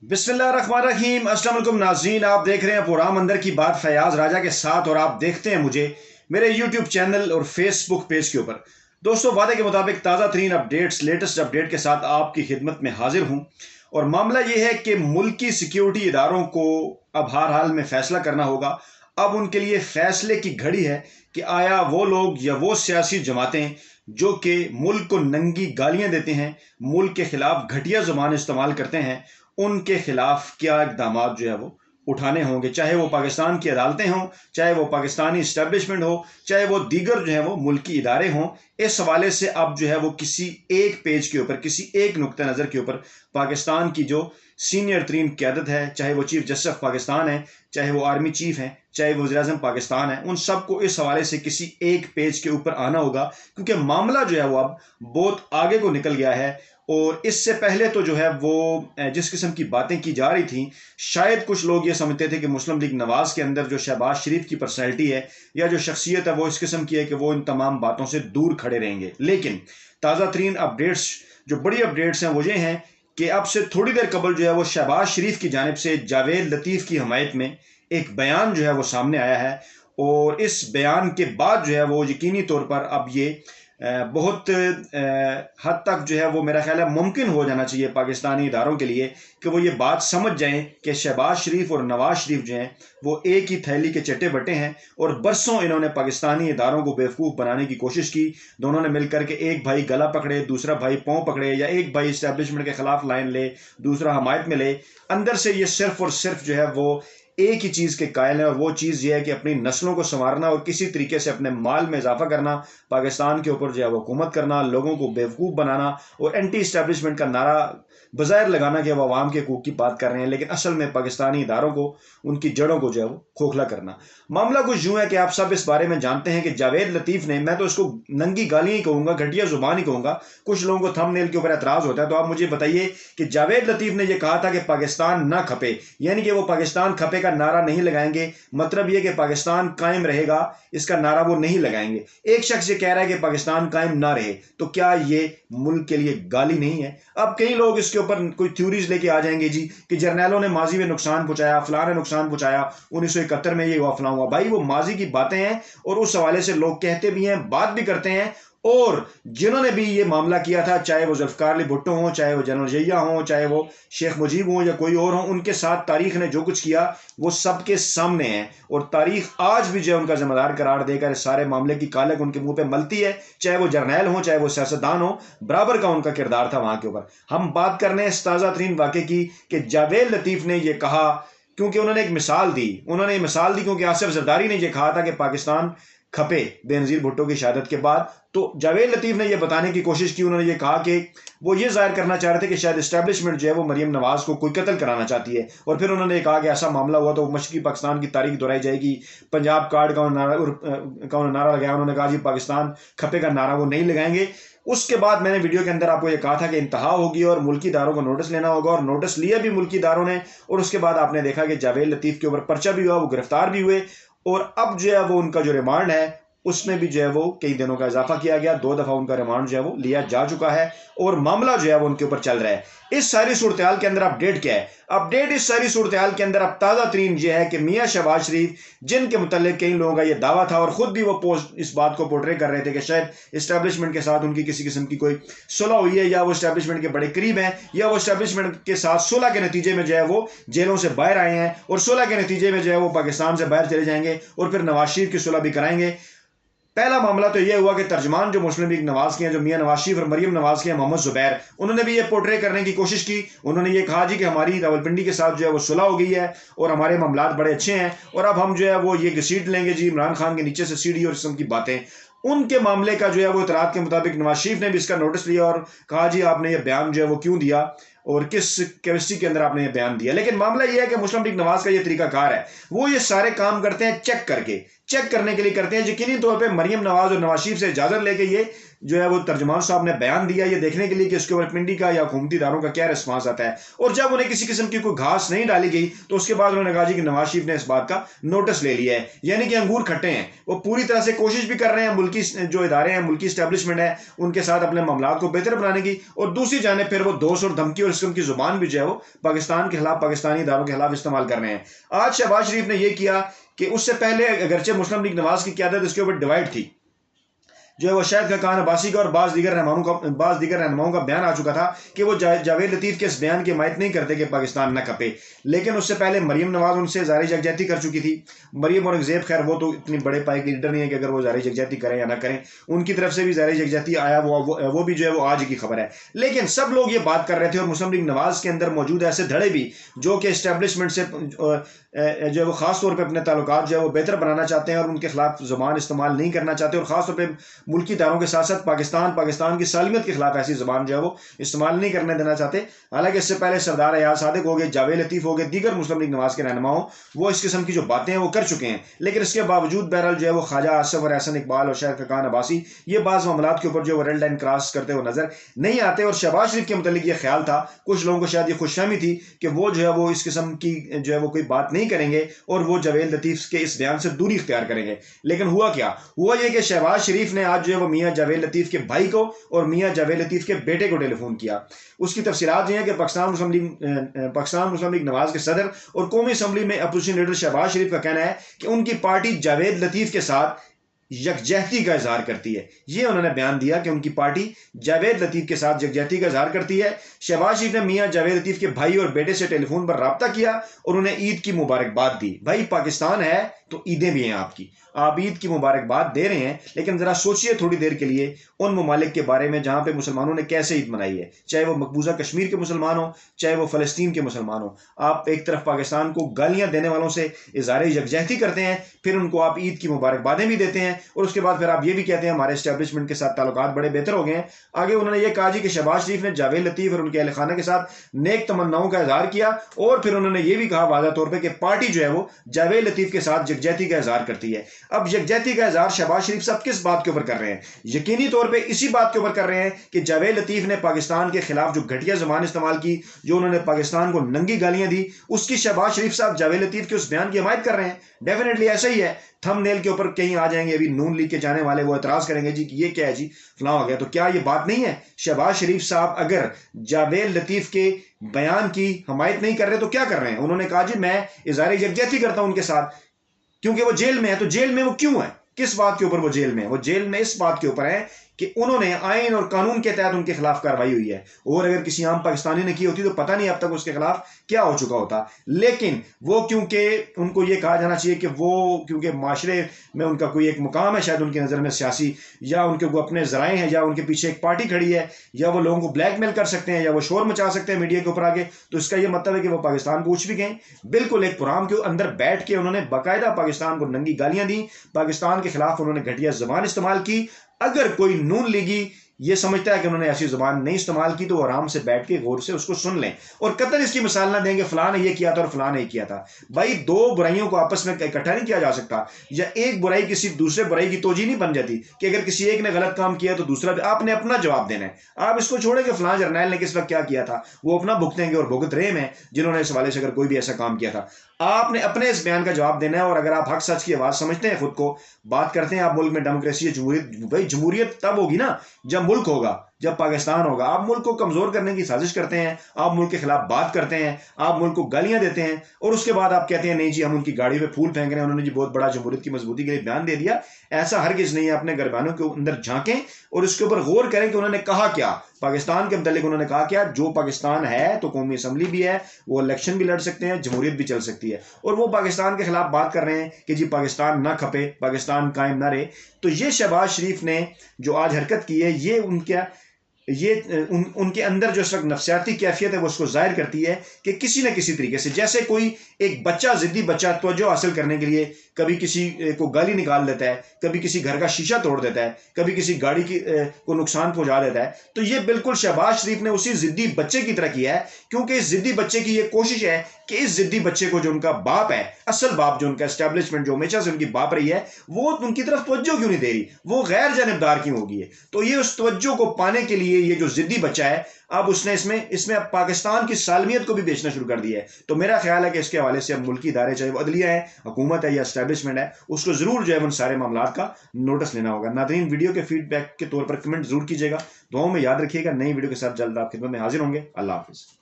بسم اللہ الرحمن الرحیم۔ السلام علیکم ناظرین، آپ دیکھ رہے ہیں پورام اندر کی بات فیاض راجہ کے ساتھ، اور آپ دیکھتے ہیں مجھے میرے یوٹیوب چینل اور فیس بک پیج کے اوپر۔ دوستو، وعدے کے مطابق تازہ ترین اپڈیٹس، لیٹسٹ اپڈیٹ کے ساتھ آپ کی خدمت میں حاضر ہوں۔ اور معاملہ یہ ہے کہ ملکی سیکیورٹی اداروں کو اب ہر حال میں فیصلہ کرنا ہوگا۔ اب ان کے لیے فیصلے کی گھڑی ہے کہ آیا وہ لوگ یا وہ سیاسی جماعتیں جو کہ ملک کو ننگی گالیاں دیتے ہیں، ملک کے خلاف گھٹیا زبان استعمال کرتے ہیں، ان کے خلاف کیا اقدامات جو ہے وہ اٹھانے ہوں گے، چاہے وہ پاکستان کی عدالتیں ہوں، چاہے وہ پاکستانی اسٹیبلشمنٹ ہو، چاہے وہ دیگر جو ہیں وہ ملکی ادارے ہوں۔ اس حوالے سے اب جو ہے وہ کسی ایک پیج کے اوپر، کسی ایک نقطہ نظر کے اوپر پاکستان کی جو سینئر ترین قیادت ہے، چاہے وہ چیف جسٹس آف پاکستان ہے، چاہے وہ آرمی چیف ہیں، چاہے وہ وزیر اعظم پاکستان ہے، ان سب کو اس حوالے سے کسی ایک پیج کے اوپر آنا ہوگا، کیونکہ معاملہ جو ہے وہ اب بہت آگے کو نکل گیا ہے۔ اور اس سے پہلے تو جو ہے وہ جس قسم کی باتیں کی جا رہی تھیں، شاید کچھ لوگ یہ سمجھتے تھے کہ مسلم لیگ نواز کے اندر جو شہباز شریف کی پرسنالٹی ہے یا جو شخصیت ہے وہ اس قسم کی ہے کہ وہ ان تمام باتوں سے دور کھڑے رہیں گے۔ لیکن تازہ ترین اپڈیٹس، جو بڑی اپڈیٹس ہیں، وہ یہ ہیں کہ اب سے تھوڑی دیر قبل جو ہے وہ شہباز شریف کی جانب سے جاوید لطیف کی حمایت میں ایک بیان جو ہے وہ سامنے آیا ہے، اور اس بیان کے بعد جو ہے وہ یقینی طور پر اب یہ بہت حد تک جو ہے وہ میرا خیال ہے ممکن ہو جانا چاہیے پاکستانی اداروں کے لیے کہ وہ یہ بات سمجھ جائیں کہ شہباز شریف اور نواز شریف جو ہیں وہ ایک ہی تھیلی کے چٹے بٹے ہیں، اور برسوں انہوں نے پاکستانی اداروں کو بیوقوف بنانے کی کوشش کی۔ دونوں نے مل کر کے ایک بھائی گلا پکڑے، دوسرا بھائی پاؤں پکڑے، یا ایک بھائی اسٹیبلشمنٹ کے خلاف لائن لے، دوسرا حمایت میں لے۔ اندر سے یہ صرف اور صرف جو ہے وہ ایک ہی چیز کے قائل ہیں، اور وہ چیز یہ ہے کہ اپنی نسلوں کو سنوارنا اور کسی طریقے سے اپنے مال میں اضافہ کرنا، پاکستان کے اوپر جو ہے وہ حکومت کرنا، لوگوں کو بیوقوف بنانا، اور اینٹی اسٹیبلشمنٹ کا نعرہ بظاہر لگانا کہ وہ عوام کے حقوق کی بات کر رہے ہیں، لیکن اصل میں پاکستانی اداروں کو، ان کی جڑوں کو جو ہے وہ کھوکھلا کرنا۔ معاملہ کچھ یوں ہے کہ آپ سب اس بارے میں جانتے ہیں کہ جاوید لطیف نے، میں تو اس کو ننگی گالیاں ہی کہوں گا، گھٹیا زبان ہی کہوں گا، کچھ لوگوں کو تھم نیل کے اوپر اعتراض ہوتا ہے، تو آپ مجھے بتائیے کہ جاوید لطیف نے یہ کہا تھا کہ پاکستان نہ کھپے، یعنی کہ وہ پاکستان کھپے کا نعرہ نہیں لگائیں گے، مطلب یہ کہ پاکستان قائم رہے گا، اس کا نعرہ وہ نہیں لگائیں گے۔ ایک شخص یہ کہہ رہا ہے کہ پاکستان قائم نہ رہے، تو کیا یہ ملک کے لیے گالی نہیں ہے؟ اب کئی لوگ اس کے اوپر کوئی تھیوریز لے کے آ جائیں گے جی کہ جرنیلوں نے ماضی میں نقصان پہنچایا، فلاں نے نقصان پہنچایا، 1971 میں یہ ہوا، فلاں ہوا۔ بھائی وہ ماضی کی باتیں ہیں، اور اس حوالے سے لوگ کہتے بھی ہیں، بات بھی کرتے ہیں، اور جنہوں نے بھی یہ معاملہ کیا تھا، چاہے وہ ذوالفقار علی بھٹو ہوں، چاہے وہ جنرل ضیاء ہوں، چاہے وہ شیخ مجیب ہوں یا کوئی اور ہوں، ان کے ساتھ تاریخ نے جو کچھ کیا وہ سب کے سامنے ہے، اور تاریخ آج بھی جو ہے ان کا ذمہ دار قرار دے کر اس سارے معاملے کی کالک ان کے منہ پہ ملتی ہے، چاہے وہ جرنیل ہوں، چاہے وہ سیاستدان ہوں، برابر کا ان کا کردار تھا وہاں کے اوپر۔ ہم بات کرنے اس تازہ ترین واقعے کی کہ جاوید لطیف نے یہ کہا کیونکہ انہوں نے ایک مثال دی، کیونکہ آصف زرداری نے یہ کہا تھا کہ پاکستان کھپے بے نظیر بھٹو کی شہادت کے بعد، تو جاوید لطیف نے یہ بتانے کی کوشش کی، انہوں نے یہ کہا کہ وہ یہ ظاہر کرنا چاہ رہے تھے کہ شاید اسٹیبلشمنٹ جو ہے وہ مریم نواز کو کوئی قتل کرانا چاہتی ہے، اور پھر انہوں نے یہ کہا کہ ایسا معاملہ ہوا تو مشرقی پاکستان کی تاریخ دہرائی جائے گی۔ پنجاب کارڈ کا انہوں نے نعرہ لگایا، انہوں نے کہا جی پاکستان کھپے کا نعرہ وہ نہیں لگائیں گے۔ اس کے بعد میں نے ویڈیو کے اندر آپ کو یہ کہا تھا کہ انتہا ہوگی اور ملکی اداروں کو نوٹس لینا ہوگا، اور نوٹس لیا بھی ملکی اداروں نے، اور اس کے بعد آپ نے دیکھا کہ جاوید لطیف کے اوپر پرچہ بھی ہوا، وہ گرفتار بھی ہوئے، اور اب جو ہے وہ ان کا جو ریمانڈ ہے اس میں بھی جو ہے وہ کئی دنوں کا اضافہ کیا گیا، 2 دفعہ ان کا ریمانڈ جو ہے وہ لیا جا چکا ہے، اور معاملہ جو ہے وہ ان کے اوپر چل رہا ہے۔ اس ساری صورتحال کے اندر اپڈیٹ کیا ہے؟ اپڈیٹ اس ساری صورتحال کے اندر اب تازہ ترین یہ ہے کہ میاں شہباز شریف، جن کے متعلق کئی لوگوں کا یہ دعویٰ تھا، اور خود بھی وہ پوسٹ اس بات کو پورٹرے کر رہے تھے کہ شاید اسٹیبلشمنٹ کے ساتھ ان کی کسی قسم کی کوئی صلح ہوئی ہے، یا وہ اسٹیبلشمنٹ کے بڑے قریب ہیں، یا وہ اسٹیبلشمنٹ کے ساتھ صلح کے نتیجے میں جو ہے وہ جیلوں سے باہر آئے ہیں، اور صلح کے نتیجے میں جو ہے وہ پاکستان سے باہر چلے جائیں گے، اور پھر نواز شریف کی صلح بھی کرائیں گے۔ پہلا معاملہ تو یہ ہوا کہ ترجمان جو مسلم لیگ نواز کے ہیں، جو میاں نواز شریف اور مریم نواز کے ہیں، محمد زبیر، انہوں نے بھی یہ پورٹرے کرنے کی کوشش کی۔ انہوں نے یہ کہا جی کہ ہماری راولپنڈی کے ساتھ جو ہے وہ صلح ہو گئی ہے، اور ہمارے معاملات بڑے اچھے ہیں، اور اب ہم جو ہے وہ یہ گھسیٹ لیں گے جی عمران خان کے نیچے سے سیڑھی، اور اس قسم کی باتیں۔ ان کے معاملے کا جو ہے وہ اطلاعات کے مطابق نواز شریف نے بھی اس کا نوٹس لیا، اور کہا جی آپ نے یہ بیان جو ہے وہ کیوں دیا، اور کس کیپیسٹی کے اندر آپ نے یہ بیان دیا۔ لیکن معاملہ یہ ہے کہ مسلم لیگ نواز کا یہ طریقہ کار ہے، وہ یہ سارے کام کرتے ہیں چیک کر کے، چیک کرنے کے لیے کرتے ہیں. یقینی طور پہ مریم نواز اور نواز شریف سے اجازت لے کے یہ جو ہے وہ ترجمان صاحب نے بیان دیا یہ دیکھنے کے لیے کہ اس کے اوپر پنڈی کا یا حکومتی اداروں کا کیا ریسپانس آتا ہے. اور جب انہیں کسی قسم کی کوئی گھاس نہیں ڈالی گئی تو اس کے بعد انہوں نے کہا جی کہ نواز شریف نے اس بات کا نوٹس لے لیا ہے. یعنی کہ انگور کھٹے ہیں. وہ پوری طرح سے کوشش بھی کر رہے ہیں ملکی جو ادارے ہیں ملکی اسٹیبلشمنٹ ہے ان کے ساتھ اپنے معاملات کو بہتر بنانے کی, اور دوسری جانب پھر وہ دوست اور دھمکی اور اس قسم کی زبان بھی جو ہے وہ پاکستان کے خلاف پاکستانی اداروں کے خلاف استعمال کر رہے ہیں. آج شہباز شریف نے یہ کیا کہ اس سے پہلے اگرچہ مسلم لیگ نواز کی قیادت اس کے اوپر ڈیوائڈ تھی جو ہے وہ شاید خاقان عباسی کا اور بعض دیگر رہنماؤں کا بیان آ چکا تھا کہ وہ جاوید لطیف کے اس بیان کی حمایت نہیں کرتے کہ پاکستان نہ کھپے. لیکن اس سے پہلے مریم نواز ان سے ظاہری یکجہتی کر چکی تھی. مریم اور زیب خیر وہ تو اتنی بڑے پائے کے لیڈر نہیں ہے کہ اگر وہ ظاہری یکجہتی کریں یا نہ کریں, ان کی طرف سے بھی ظاہری یکجہتی آیا وہ بھی جو ہے وہ آج کی خبر ہے. لیکن سب لوگ یہ بات کر رہے تھے اور مسلم لیگ نواز کے اندر موجود ایسے دھڑے بھی جو کہ اسٹیبلشمنٹ سے جو ہے وہ خاص طور پہ اپنے تعلقات جو ہے وہ بہتر بنانا چاہتے ہیں اور ان کے خلاف زبان استعمال نہیں کرنا چاہتے, اور خاص طور پہ ملکی اداروں کے ساتھ ساتھ پاکستان کی سالمیت کے خلاف ایسی زبان جو ہے وہ استعمال نہیں کرنے دینا چاہتے. حالانکہ اس سے پہلے سردار ایاز صادق ہو گئے, جاوید لطیف ہو گئے, دیگر مسلم لیگ نواز کے رہنما وہ اس قسم کی جو باتیں ہیں وہ کر چکے ہیں. لیکن اس کے باوجود بہرحال جو ہے وہ خواجہ آصف اور احسن اقبال اور شہر خاقان عباسی یہ بعض معاملات کے اوپر جو ہے وہ ریڈ لائن کراس کرتے ہوئے نظر نہیں آتے. اور شہباز شریف کے متعلق یہ خیال تھا, کچھ لوگوں کو شاید یہ خوش فہمی تھی کہ وہ جو ہے وہ اس قسم کی جو ہے وہ کوئی بات نہیں کریں گے اور وہ جاوید لطیف کے اس بیان سے دوری اختیار کریں گے. لیکن ہوا کیا؟ ہوا یہ کہ شہباز شریف نے آج جو ہے وہ میاں جاوید لطیف کے بھائی کو اور میاں جاوید لطیف کے بیٹے کو ٹیلی فون کیا. اس کی تفصیلات یہ ہیں کہ پاکستان مسلم لیگ نواز کے صدر اور قومی اسمبلی میں اپوزیشن لیڈر شہباز شریف کا کہنا ہے کہ ان کی پارٹی جاوید لطیف کے ساتھ یکجہتی کا اظہار کرتی ہے. یہ انہوں نے بیان دیا کہ ان کی پارٹی جاوید لطیف کے ساتھ یکجہتی کا اظہار کرتی ہے. شہباز شریف نے میاں جاوید لطیف کے بھائی اور بیٹے سے ٹیلی فون پر رابطہ کیا اور انہیں عید کی مبارکباد دی. بھائی پاکستان ہے تو عیدیں بھی ہیں آپ کی, آپ عید کی مبارکباد دے رہے ہیں, لیکن ذرا سوچئے تھوڑی دیر کے لیے ان ممالک کے بارے میں جہاں پہ مسلمانوں نے کیسے عید منائی ہے, چاہے وہ مقبوضہ کشمیر کے مسلمان ہوں چاہے وہ فلسطین کے مسلمان ہوں. آپ ایک طرف پاکستان کو گالیاں دینے والوں سے اظہار یکجہتی کرتے ہیں, پھر ان کو آپ عید کی مبارکبادیں بھی دیتے ہیں, اور اس کے بعد پھر آپ یہ بھی کہتے ہیں ہمارے اسٹیبلشمنٹ کے ساتھ تعلقات بڑے بہتر ہو گئے ہیں. آگے انہوں نے یہ کہا جی کہ شہباز شریف نے جاوید لطیف اور ان کے اہل خانہ کے ساتھ نیک تمناؤں کا اظہار کیا, اور پھر انہوں نے یہ بھی کہا واضح طور پہ کہ پارٹی جو ہے وہ جاوید لطیف کے ساتھ یکجہتی کا اظہار کرتی ہے. اب یکجہتی کا اظہار شہباز شریف صاحب کس بات کے اوپر کر رہے ہیں؟ یقینی طور پہ اسی بات کے اوپر کر رہے ہیں کہ جاوید لطیف نے پاکستان کے خلاف جو گھٹیا زبان استعمال کی, جو انہوں نے پاکستان کو ننگی گالیاں دی, اس کی شہباز شریف صاحب جاوید لطیف کے اس بیان کی حمایت کر رہے ہیں. ڈیفینیٹلی ایسا ہی ہے. تھم نیل کے اوپر کہیں آ جائیں گے ابھی نون لیگ کے جانے والے, وہ اعتراض کریں گے جی کہ یہ کیا ہے جی فلاں ہو گیا. تو کیا یہ بات نہیں ہے؟ شہباز شریف صاحب اگر جاوید لطیف کے بیان کی حمایت نہیں کر رہے تو کیا کر رہے ہیں؟ انہوں نے کہا جی میں اظہار یکجہتی کرتا ہوں ان کے ساتھ, کیونکہ وہ جیل میں ہے. تو جیل میں وہ کیوں ہے؟ کس بات کے اوپر وہ جیل میں ہے؟ وہ جیل میں اس بات کے اوپر ہے کہ انہوں نے آئین اور قانون کے تحت ان کے خلاف کارروائی ہوئی ہے, اور اگر کسی عام پاکستانی نے کی ہوتی تو پتہ نہیں اب تک اس کے خلاف کیا ہو چکا ہوتا. لیکن وہ کیونکہ ان کو یہ کہا جانا چاہیے کہ وہ کیونکہ معاشرے میں ان کا کوئی ایک مقام ہے شاید ان کی نظر میں سیاسی, یا ان کے وہ اپنے ذرائع ہیں, یا ان کے پیچھے ایک پارٹی کھڑی ہے, یا وہ لوگوں کو بلیک میل کر سکتے ہیں, یا وہ شور مچا سکتے ہیں میڈیا کے اوپر آگے, تو اس کا یہ مطلب ہے کہ وہ پاکستان کو اچھ بھی گئے. بالکل ایک پروگرام کے اندر بیٹھ کے انہوں نے باقاعدہ پاکستان کو ننگی گالیاں دی, پاکستان کے خلاف انہوں نے گھٹیا زبان استعمال کی. اگر کوئی نون لیگی یہ سمجھتا ہے کہ انہوں نے ایسی زبان نہیں استعمال کی تو وہ آرام سے بیٹھ کے غور سے اس کو سن لیں, اور قطعاً اس کی مثال نہ دیں کہ فلاں نے یہ کیا تھا اور فلاں نے یہ کیا تھا. بھائی دو برائیوں کو آپس میں اکٹھا نہیں کیا جا سکتا, یا ایک برائی کسی دوسرے برائی کی توجیہ نہیں بن جاتی کہ اگر کسی ایک نے غلط کام کیا تو دوسرا آپ نے اپنا جواب دینا ہے. آپ اس کو چھوڑیں کہ فلاں جرنیل نے کس وقت کیا کیا تھا, وہ اپنا بھگتیں گے اور بھگت رہے ہیں جنہوں نے اس حوالے سے اگر کوئی بھی ایسا کام کیا تھا. آپ نے اپنے اس بیان کا جواب دینا ہے, اور اگر آپ حق سچ کی آواز سمجھتے ہیں خود کو, بات کرتے ہیں آپ ملک میں ڈیموکریسی ہے جمہوریت, بھائی جمہوریت تب ہوگی نا جب ملک ہوگا, جب پاکستان ہوگا. آپ ملک کو کمزور کرنے کی سازش کرتے ہیں, آپ ملک کے خلاف بات کرتے ہیں, آپ ملک کو گالیاں دیتے ہیں, اور اس کے بعد آپ کہتے ہیں نہیں جی ہم ان کی گاڑی پہ پھول پھینک رہے ہیں, انہوں نے جی بہت بڑا جمہوریت کی مضبوطی کے لیے بیان دے دیا. ایسا ہرگز نہیں ہے. اپنے گربانوں کے اندر جھانکیں اور اس کے اوپر غور کریں کہ انہوں نے کہا کیا پاکستان کے متعلق. انہوں نے کہا کیا جو پاکستان ہے تو قومی اسمبلی بھی ہے, وہ الیکشن بھی لڑ سکتے ہیں, جمہوریت بھی چل سکتی ہے, اور وہ پاکستان کے خلاف بات کر رہے ہیں کہ جی پاکستان نہ کھپے, پاکستان قائم نہ رہے. تو یہ شہباز شریف نے جو آج حرکت کی ہے, یہ ان کا یہ ان کے اندر جو اس وقت نفسیاتی کیفیت ہے وہ اس کو ظاہر کرتی ہے کہ کسی نہ کسی طریقے سے، جیسے کوئی ایک بچہ، ضدی بچہ توجہ حاصل کرنے کے لیے کبھی کسی کو گالی نکال دیتا ہے، کبھی کسی گھر کا شیشہ توڑ دیتا ہے، کبھی کسی گاڑی کو نقصان پہنچا دیتا ہے، تو یہ بالکل شہباز شریف نے اسی ضدی بچے کی طرح کیا ہے، کیونکہ اس ضدی بچے کی یہ کوشش ہے کہ اس ضدی بچے کو جو ان کا باپ ہے، اصل باپ جو ان کا اسٹیبلشمنٹ جو ہمیشہ سے ان کی باپ رہی ہے، وہ ان کی طرف توجہ کیوں نہیں دے رہی، وہ غیر جانبدار کیوں ہوگی ہے۔ تو یہ اس توجہ کو پانے کے لیے یہ جو ضدی بچہ ہے، اب اس نے اس میں اب پاکستان کی سالمیت کو بھی بیچنا شروع کر دیا ہے۔ تو میرا خیال ہے کہ اس کے حوالے سے اب ملکی ادارے، چاہے وہ عدلیہ ہے، حکومت ہے یا اسٹیبلشمنٹ ہے، اس کو ضرور جو ہے ان سارے معاملات کا نوٹس لینا ہوگا۔ ناظرین، ویڈیو کے فیڈ بیک کے طور پر کمنٹ ضرور کیجیے گا، دعاؤں میں یاد رکھیے گا۔ نئی ویڈیو کے ساتھ جلد آپ خدمت میں حاضر ہوں گے۔ اللہ حافظ۔